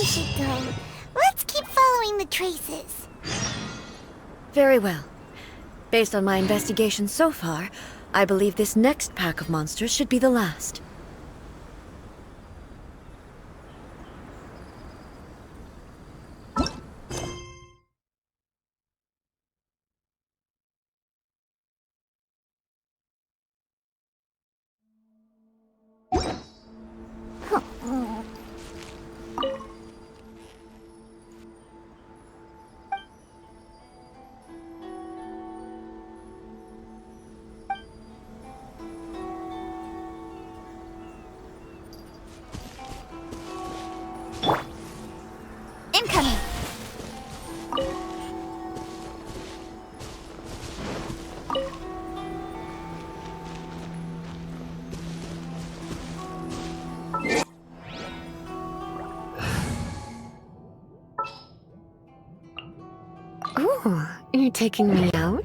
we should go. Let's keep following the traces. Very well. Based on my investigation so far, I believe this next pack of monsters should be the last. Incoming! Ooh, you're taking me out?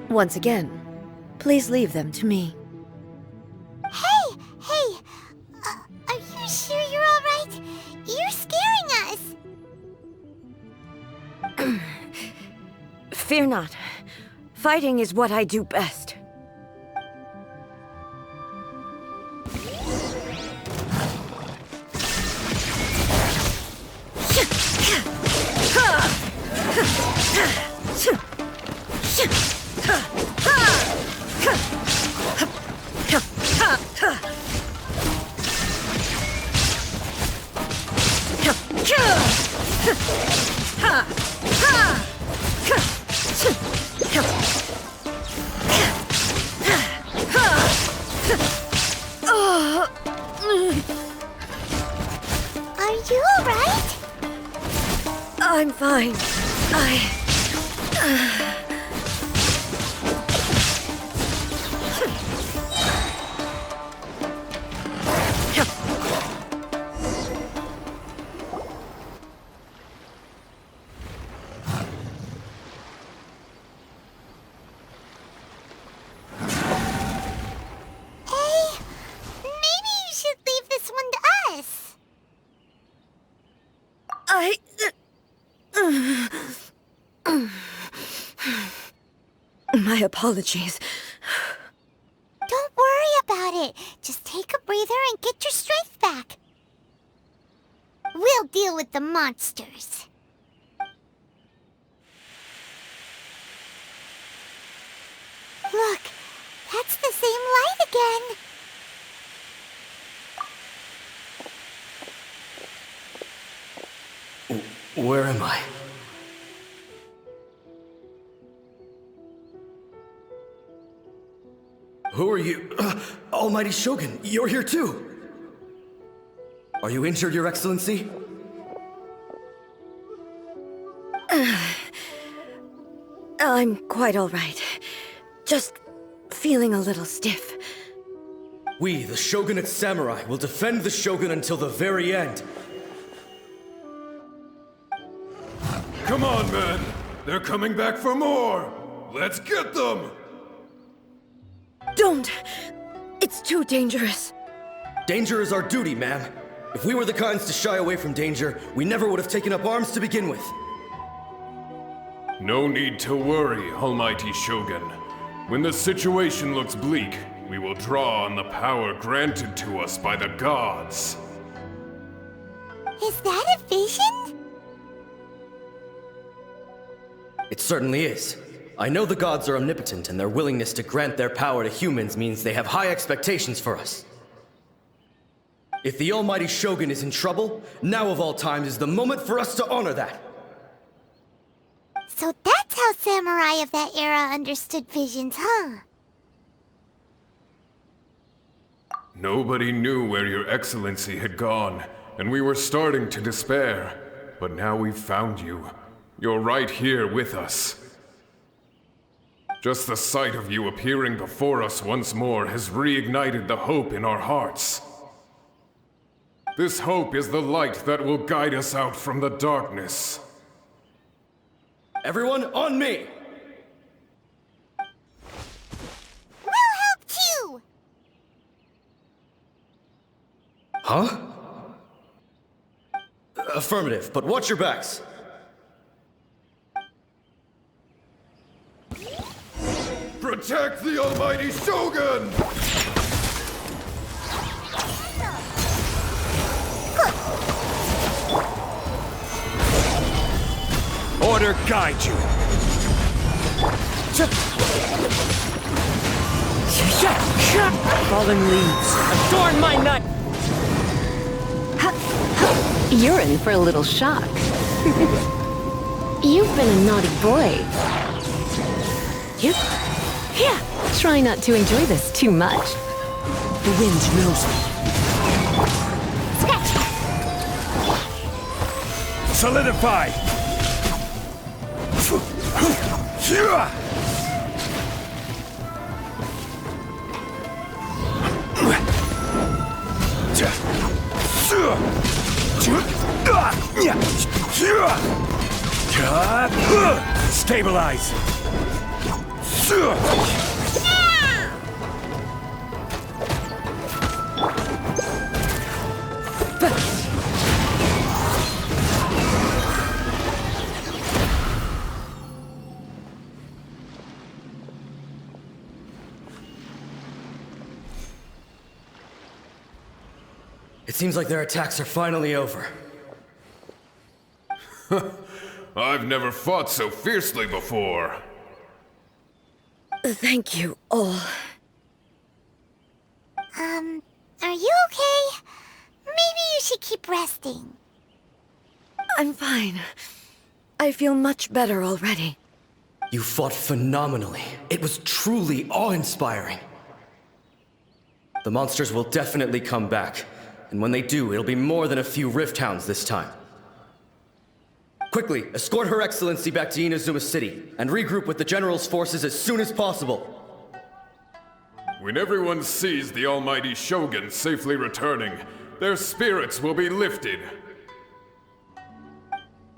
Once again, please leave them to me. Hey! Are you sure you're alright? You're scaring us! Fear not. Fighting is what I do best. Are you alright? I'm fine. My apologies. Don't worry about it. Just take a breather and get your strength back. deal with the monsters. Look, that's the same light again. Where am I? Who are you? Almighty Shogun, you're here too! Are you injured, Your Excellency? I'm quite all right. Just feeling a little stiff. We, the Shogunate Samurai, will defend the Shogun until the very end. Come on, men! They're coming back for more! Let's get them! Don't! It's too dangerous. Danger is our duty, ma'am. If we were the kinds to shy away from danger, we never would have taken up arms to begin with. No need to worry, Almighty Shogun. When the situation looks bleak, we will draw on the power granted to us by the gods. Is that a vision? It certainly is. I know the gods are omnipotent, and their willingness to grant their power to humans means they have high expectations for us. If the Almighty Shogun is in trouble, now of all times is the moment for us to honor that. So that's how samurai of that era understood visions, huh? Nobody knew where Your Excellency had gone, and we were starting to despair. But now we've found you. You're right here with us. Just the sight of you appearing before us once more has reignited the hope in our hearts. This hope is the light that will guide us out from the darkness. Everyone, on me! We'll help too! Huh? Affirmative, but watch your backs. Protect the Almighty Shogun! Order guide you. Fallen leaves, adorn my nut. You're in for a little shock. You've been a naughty boy. Yeah, try not to enjoy this too much. The wind knows me. Solidify! Stabilize! It seems like their attacks are finally over. I've never fought so fiercely before. Thank you all. Are you okay? Maybe you should keep resting. I'm fine. I feel much better already. You fought phenomenally. It was truly awe-inspiring. The monsters will definitely come back. And when they do, it'll be more than a few Rift Hounds this time. Quickly, escort Her Excellency back to Inazuma City, and regroup with the General's forces as soon as possible. When everyone sees the Almighty Shogun safely returning, their spirits will be lifted.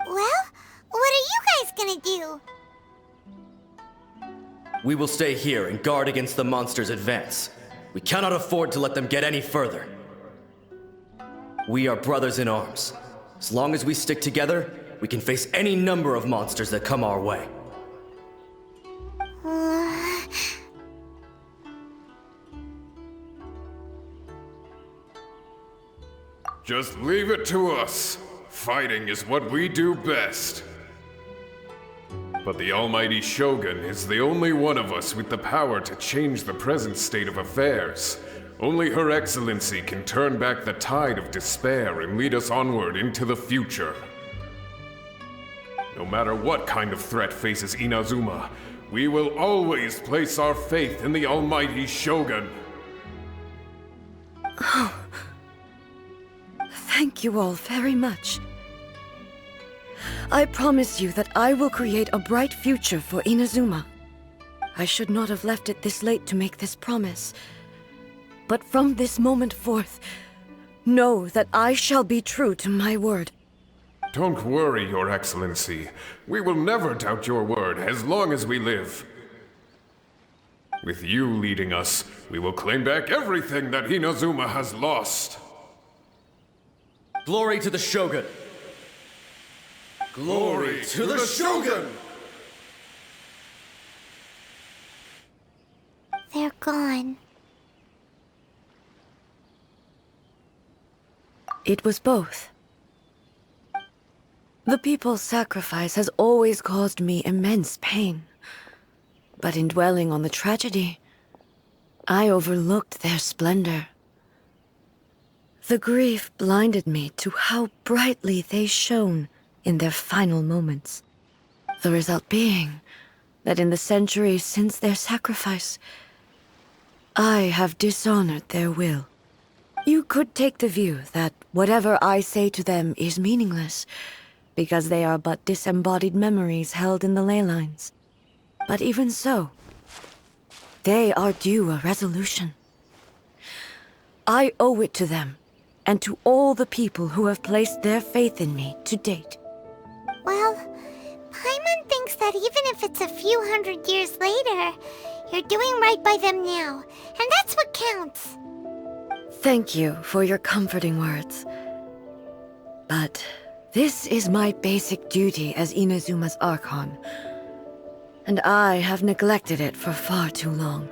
Well, what are you guys gonna do? We will stay here and guard against the monsters' advance. We cannot afford to let them get any further. We are brothers in arms. As long as we stick together, we can face any number of monsters that come our way. Just leave it to us. Fighting is what we do best. But the almighty Shogun is the only one of us with the power to change the present state of affairs. Only Her Excellency can turn back the tide of despair and lead us onward into the future. No matter what kind of threat faces Inazuma, we will always place our faith in the almighty Shogun. Thank you all very much. I promise you that I will create a bright future for Inazuma. I should not have left it this late to make this promise. But from this moment forth, know that I shall be true to my word. Don't worry, Your Excellency. We will never doubt your word as long as we live. With you leading us, we will claim back everything that Inazuma has lost. Glory to the Shogun! Glory to the Shogun! They're gone. It was both. The people's sacrifice has always caused me immense pain. But in dwelling on the tragedy, I overlooked their splendor. The grief blinded me to how brightly they shone in their final moments. The result being that in the centuries since their sacrifice, I have dishonored their will. You could take the view that whatever I say to them is meaningless, because they are but disembodied memories held in the ley lines. But even so, they are due a resolution. I owe it to them, and to all the people who have placed their faith in me to date. Well, Paimon thinks that even if it's a few hundred years later, you're doing right by them now, and that's what counts. Thank you for your comforting words. But this is my basic duty as Inazuma's Archon, and I have neglected it for far too long.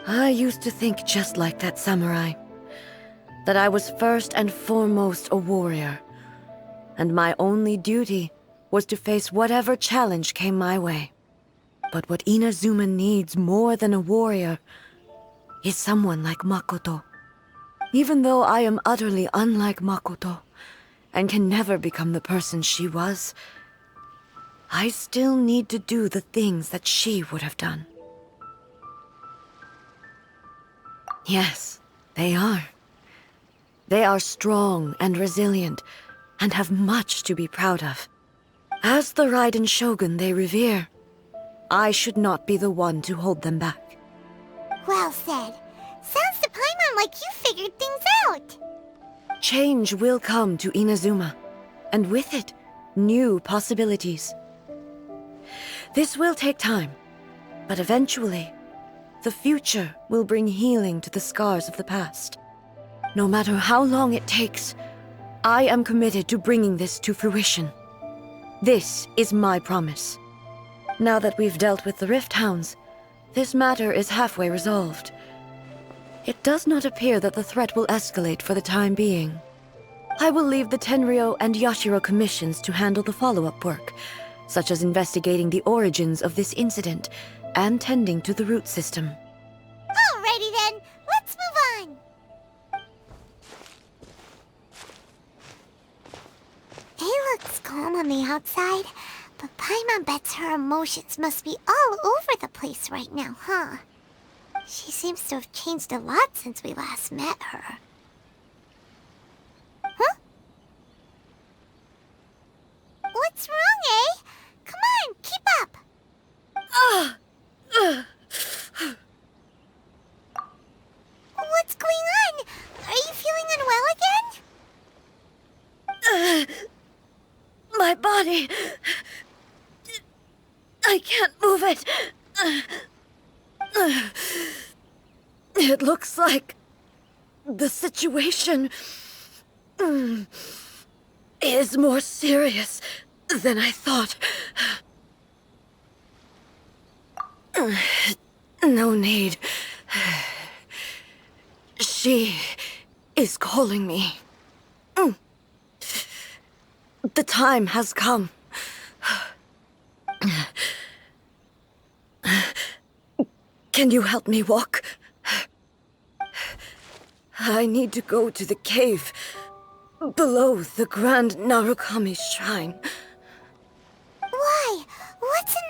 I used to think just like that samurai, that I was first and foremost a warrior, and my only duty was to face whatever challenge came my way. But what Inazuma needs more than a warrior is someone like Makoto. Even though I am utterly unlike Makoto, and can never become the person she was, I still need to do the things that she would have done. Yes, they are. They are strong and resilient, and have much to be proud of. As the Raiden Shogun they revere, I should not be the one to hold them back. Well said. Sounds to Paimon like you figured things out. Change will come to Inazuma, and with it, new possibilities. This will take time, but eventually, the future will bring healing to the scars of the past. No matter how long it takes, I am committed to bringing this to fruition. This is my promise. Now that we've dealt with the Rift Hounds, this matter is halfway resolved. It does not appear that the threat will escalate for the time being. I will leave the Tenryo and Yashiro commissions to handle the follow-up work, such as investigating the origins of this incident and tending to the root system. Alrighty then, let's move on. It looks calm on the outside, but Paimon bets her emotions must be all over the place right now, huh? She seems to have changed a lot since we last met her. Huh? What's wrong, eh? Come on, keep up! What's going on? Are you feeling unwell again? My body... I can't move it. It looks like the situation is more serious than I thought. No need. She is calling me. The time has come. Can you help me walk? I need to go to the cave below the Grand Narukami Shrine. Why? What's in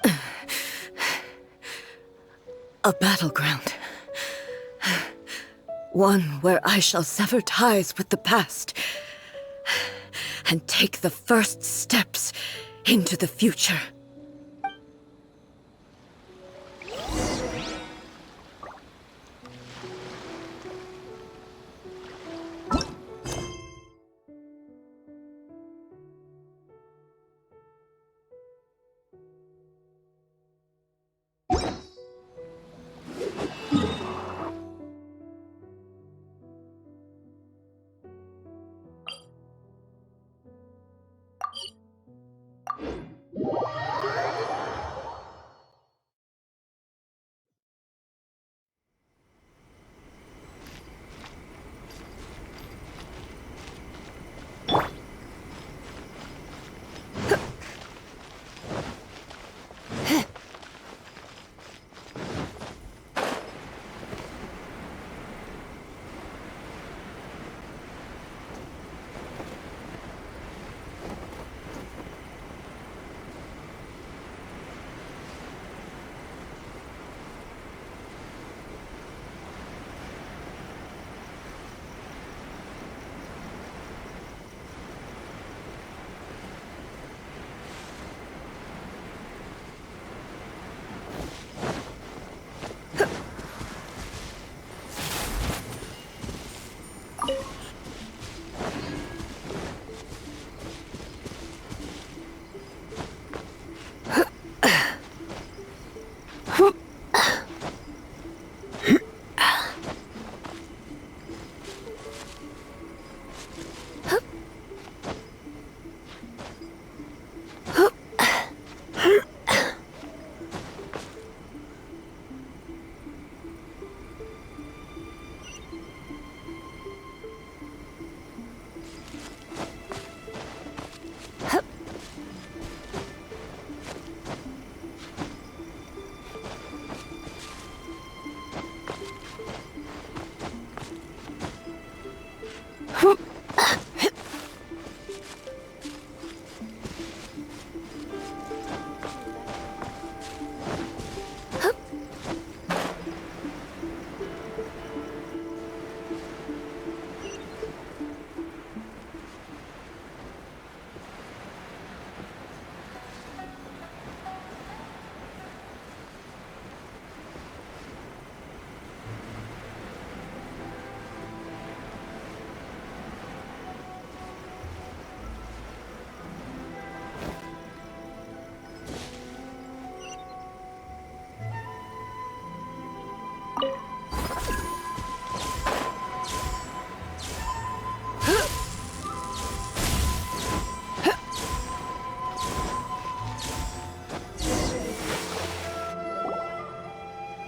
there? A battleground. One where I shall sever ties with the past and take the first steps into the future.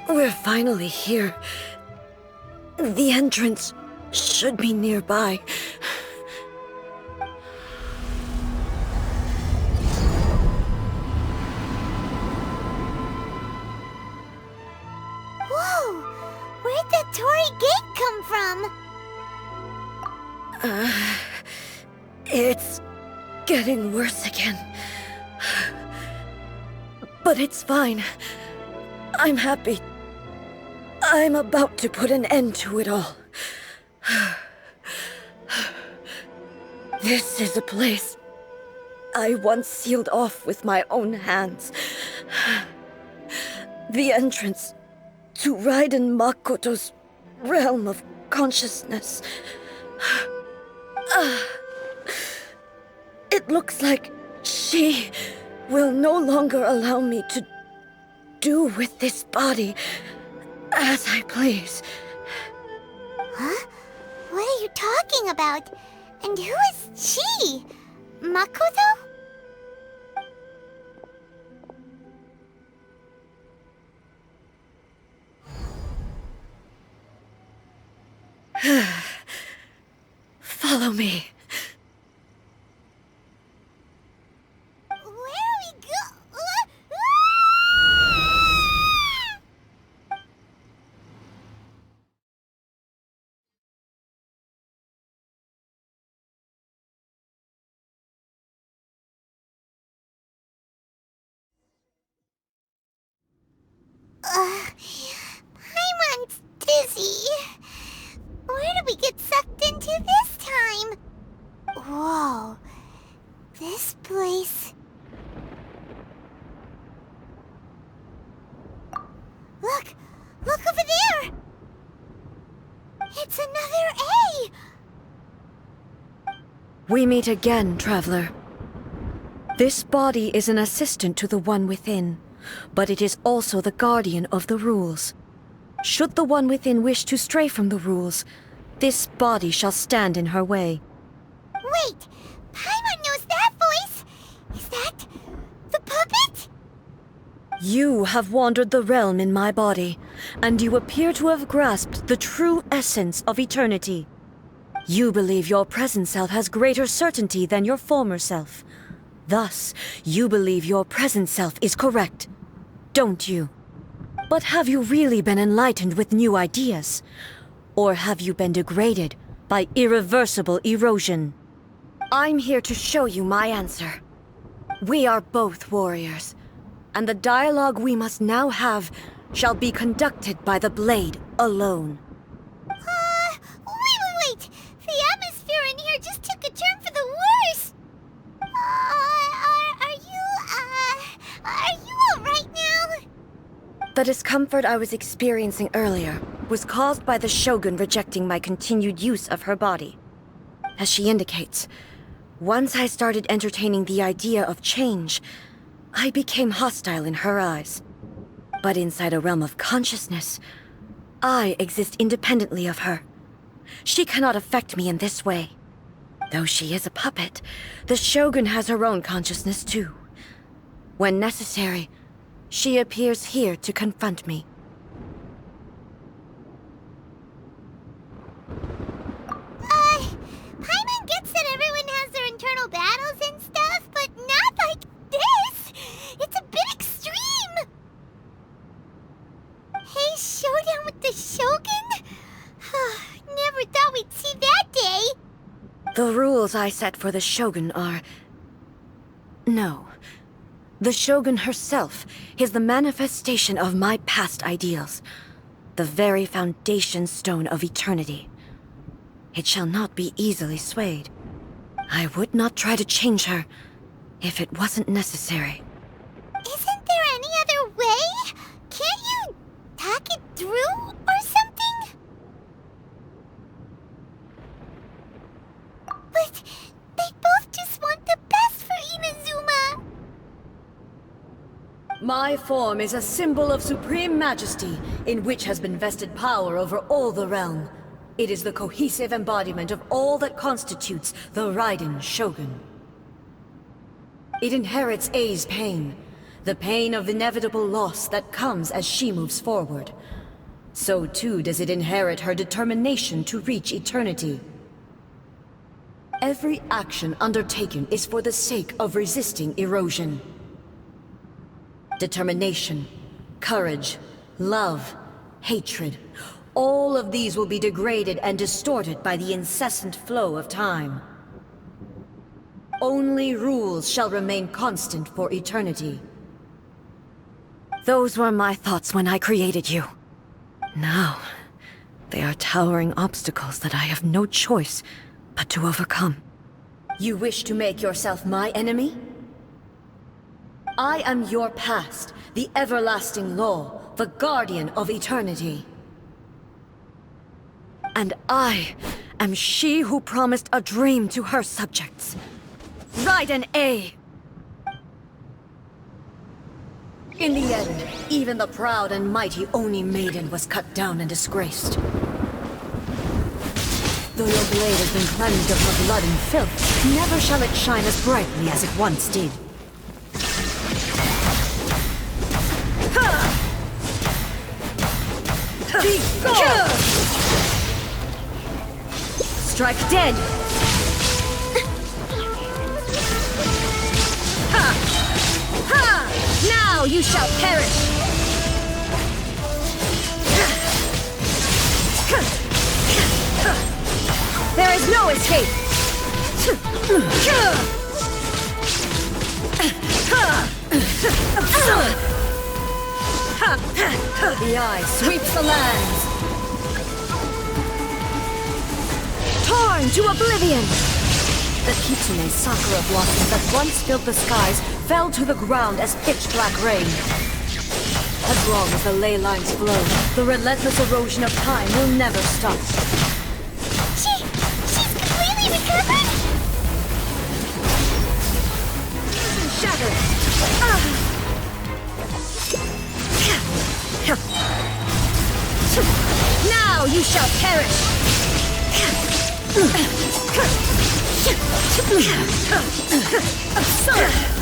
We're finally here. The entrance should be nearby. Whoa! Where'd that Torii gate come from? It's getting worse again. But it's fine. I'm happy. I'm about to put an end to it all. This is a place I once sealed off with my own hands. The entrance to Raiden Makoto's realm of consciousness. It looks like she will no longer allow me to do with this body as I please. Huh? What are you talking about? And who is she? Makoto? Follow me. Where are we go? Paimon's dizzy. Where did we get sucked into this time? Whoa. This place... Look! Look over there! It's another A! We meet again, traveler. This body is an assistant to the One Within, but it is also the guardian of the rules. Should the One Within wish to stray from the rules, this body shall stand in her way. Wait! Paimon knows that voice! Is that... the puppet? You have wandered the realm in my body, and you appear to have grasped the true essence of eternity. You believe your present self has greater certainty than your former self. Thus, you believe your present self is correct, don't you? But have you really been enlightened with new ideas? Or have you been degraded by irreversible erosion? I'm here to show you my answer. We are both warriors, and the dialogue we must now have shall be conducted by the blade alone. Wait! The atmosphere in here just took a turn for the worse! Are you alright now? The discomfort I was experiencing earlier was caused by the Shogun rejecting my continued use of her body. As she indicates, once I started entertaining the idea of change, I became hostile in her eyes. But inside a realm of consciousness, I exist independently of her. She cannot affect me in this way. Though she is a puppet, the Shogun has her own consciousness too. When necessary, she appears here to confront me. Paimon gets that everyone has their internal battles and stuff, but not like this! It's a bit extreme! Hey, showdown with the Shogun? Never thought we'd see that day! The rules I set for the Shogun are... No. The Shogun herself is the manifestation of my past ideals. The very foundation stone of eternity. It shall not be easily swayed. I would not try to change her if it wasn't necessary. Isn't there any other way? Can't you talk it through or something? But they both just want the best for Inazuma. My form is a symbol of supreme majesty, in which has been vested power over all the realm. It is the cohesive embodiment of all that constitutes the Raiden Shogun. It inherits A's pain, the pain of inevitable loss that comes as she moves forward. So too does it inherit her determination to reach eternity. Every action undertaken is for the sake of resisting erosion. Determination, courage, love, hatred, all of these will be degraded and distorted by the incessant flow of time. Only rules shall remain constant for eternity. Those were my thoughts when I created you. Now, they are towering obstacles that I have no choice but to overcome. You wish to make yourself my enemy? I am your past, the everlasting law, the guardian of eternity. And I am she who promised a dream to her subjects. Raiden A! In the end, even the proud and mighty Oni Maiden was cut down and disgraced. Though your blade has been cleansed of her blood and filth, never shall it shine as brightly as it once did. Be gone! Strike dead! Now you shall perish! There is no escape! The eye sweeps the lands! Torn to oblivion! The Kitsune sakura blossoms that once filled the skies fell to the ground as pitch-black rain. As long as the ley lines flow, the relentless erosion of time will never stop. She's completely recovered? Shatter! Now you shall perish!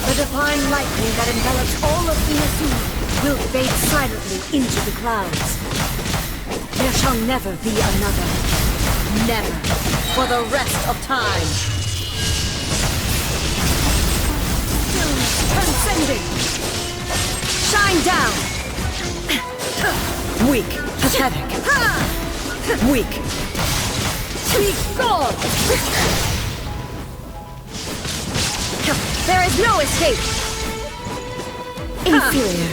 The divine lightning that envelops all of Inazuma will fade silently into the clouds. There shall never be another. Never. For the rest of time. Stillness transcending. Shine down. Weak. Pathetic. Weak. Be gone! There is no escape! Inferior.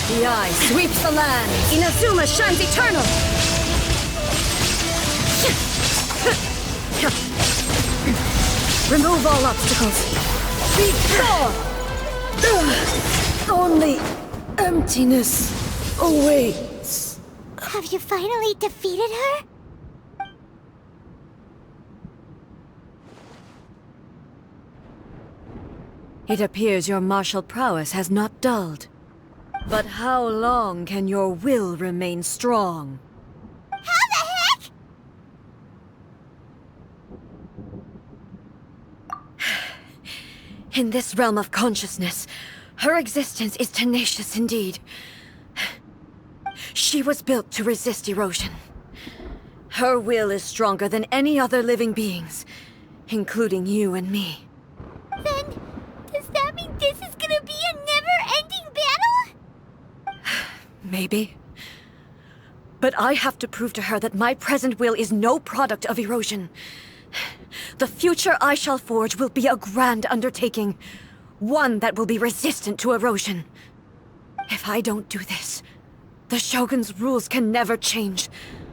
The eye sweeps the land. Inazuma shines eternal! Remove all obstacles. Be gone! Only emptiness awaits. Have you finally defeated her? It appears your martial prowess has not dulled. But how long can your will remain strong? How the heck? In this realm of consciousness, her existence is tenacious indeed. She was built to resist erosion. Her will is stronger than any other living being's, including you and me. Then, does that mean this is gonna be a never-ending battle? Maybe. But I have to prove to her that my present will is no product of erosion. The future I shall forge will be a grand undertaking, one that will be resistant to erosion. If I don't do this, the Shogun's rules can never change,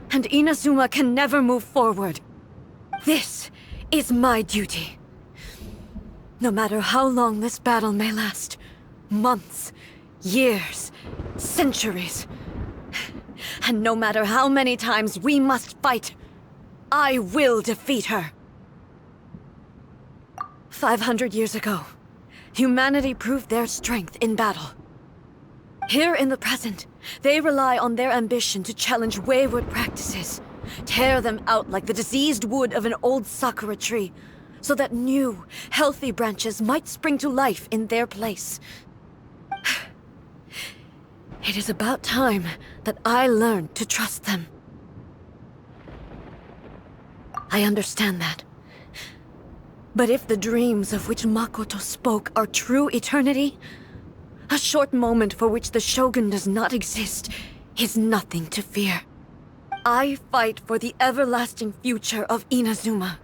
and Inazuma can never move forward. This is my duty. No matter how long this battle may last, months, years, centuries, and no matter how many times we must fight, I will defeat her. 500 years ago, humanity proved their strength in battle. Here in the present, they rely on their ambition to challenge wayward practices, tear them out like the diseased wood of an old sakura tree, so that new, healthy branches might spring to life in their place. It is about time that I learned to trust them. I understand that. But if the dreams of which Makoto spoke are true eternity, a short moment for which the Shogun does not exist is nothing to fear. I fight for the everlasting future of Inazuma.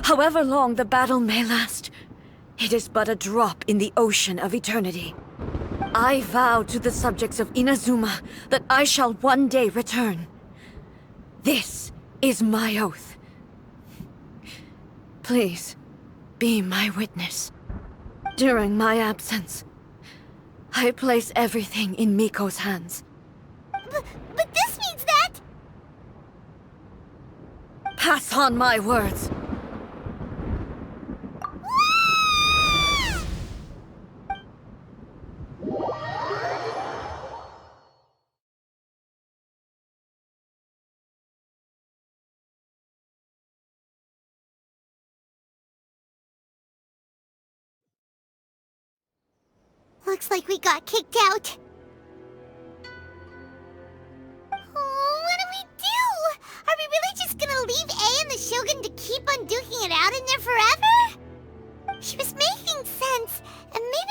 However long the battle may last, it is but a drop in the ocean of eternity. I vow to the subjects of Inazuma that I shall one day return. This is my oath. Please, be my witness. During my absence, I place everything in Miko's hands. But this means that... Pass on my words. Looks like we got kicked out. Oh, what do we do? Are we really just gonna leave A and the Shogun to keep on duking it out in there forever? She was making sense, and maybe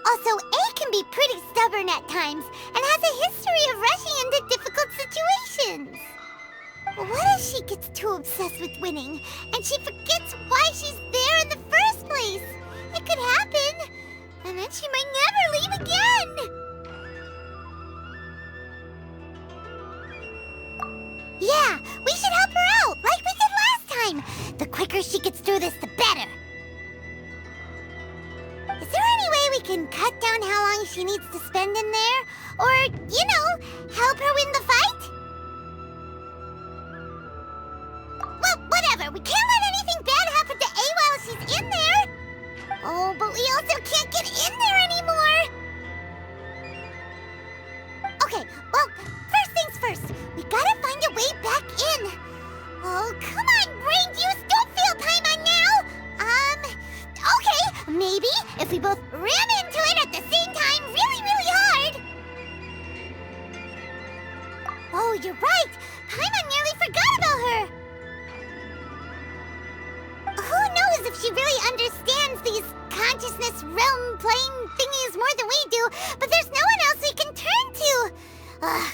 Also, A can be pretty stubborn at times and has a history of rushing into difficult situations. What if she gets too obsessed with winning and she forgets why she's there in the first place? It could happen, and then she might never leave again. Yeah, we should help her out, like we did last time. The quicker she gets through this, the better. Is there any way we can cut down how long she needs to spend in there? Or, help her win the fight? Well, whatever. We can't let anything bad happen to A while she's in there. Oh, but we also can't get in there anymore. Okay, well, first things first. We gotta find a way back in. Oh, come on, brain juice. Don't feel time on now. Okay, maybe if we both ran into it at the same time really, really hard. Oh, you're right. Paimon nearly forgot about her. Who knows if she really understands these consciousness realm plane thingies more than we do, but there's no one else we can turn to. Ugh,